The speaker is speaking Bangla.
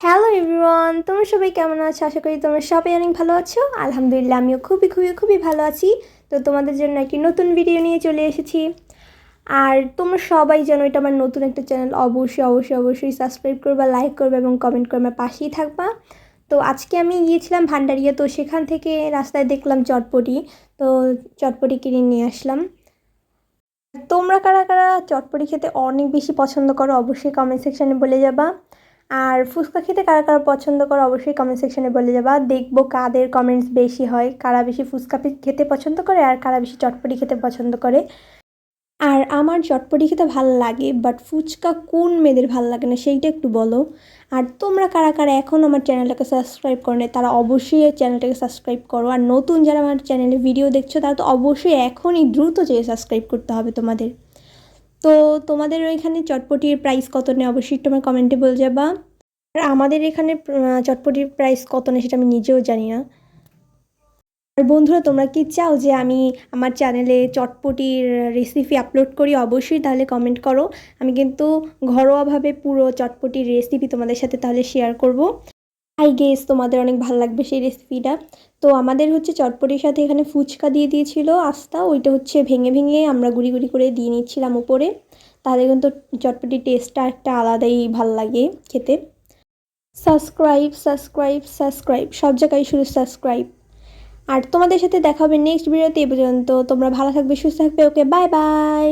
হ্যালো এভরিওয়ান, তোমরা সবাই কেমন আছো? আশা করি তোমরা সবাই অনেক ভালো আছো। আলহামদুলিল্লাহ, আমিও খুবই খুবই খুবই ভালো আছি। তো তোমাদের জন্য একটি নতুন ভিডিও নিয়ে চলে এসেছি। আর তোমরা সবাই জানো এটা আমার নতুন একটা চ্যানেল। অবশ্যই অবশ্যই অবশ্যই সাবস্ক্রাইব করবা, লাইক করবে এবং কমেন্ট করে আমার পাশেই থাকবা। তো আজকে আমি গিয়েছিলাম ভান্ডারিয়া, তো সেখান থেকে রাস্তায় দেখলাম চটপটি, তো চটপটি কিনে নিয়ে আসলাম। তোমরা কারা কারা চটপটি খেতে অনেক বেশি পছন্দ করো অবশ্যই কমেন্ট সেকশানে বলে যাবা। আর ফুচকা খেতে কারা কারা পছন্দ করো অবশ্যই কমেন্ট সেকশানে বলে যাবা। দেখবো কাদের কমেন্টস বেশি হয়, কারা বেশি ফুচকা খেতে পছন্দ করে আর কারা বেশি চটপটি খেতে পছন্দ করে। আর আমার চটপটি খেতে ভালো লাগে, বাট ফুচকা কোন মেয়েদের ভালো লাগে না সেইটা একটু বলো। আর তোমরা কারা কারা এখন আমার চ্যানেলটাকে সাবস্ক্রাইব করো না, তারা অবশ্যই এই চ্যানেলটাকে সাবস্ক্রাইব করো। আর নতুন যারা আমার চ্যানেলে ভিডিও দেখছো তারা তো অবশ্যই এখনই দ্রুত যেয়ে সাবস্ক্রাইব করতে হবে তোমাদের। তো তোমাদের ওইখানে চটপটির প্রাইস কত নেয় অবশ্যই তোমার কমেন্টে বলে যাবা। আর আমাদের এখানে চটপটির প্রাইস কত নেয় সেটা আমি নিজেও জানি না। আর বন্ধুরা, তোমরা কি চাও যে আমি আমার চ্যানেলে চটপটির রেসিপি আপলোড করি? অবশ্যই তাহলে কমেন্ট করো। আমি কিন্তু ঘরোয়াভাবে পুরো চটপটির রেসিপি তোমাদের সাথে তাহলে শেয়ার করব। আই গেস তোমাদের অনেক ভালো লাগবে সেই রেসিপিটা। তো আমাদের হচ্ছে চটপটির সাথে এখানে ফুচকা দিয়ে দিয়েছিল আস্তা, ওইটা হচ্ছে ভেঙে ভেঙে আমরা গুঁড়ি গুঁড়ি করে দিয়ে নিচ্ছিলাম উপরে। তাহলে কিন্তু চটপটির টেস্টটা একটা আলাদাই ভাল লাগে খেতে। সাবস্ক্রাইব সাবস্ক্রাইব সাবস্ক্রাইব, সব জায়গায় শুধু সাবস্ক্রাইব। আর তোমাদের সাথে দেখা হবে নেক্সট ভিডিওতে। এ পর্যন্ত তোমরা ভালো থাকবে, সুস্থ থাকবে। ওকে, বাই বাই।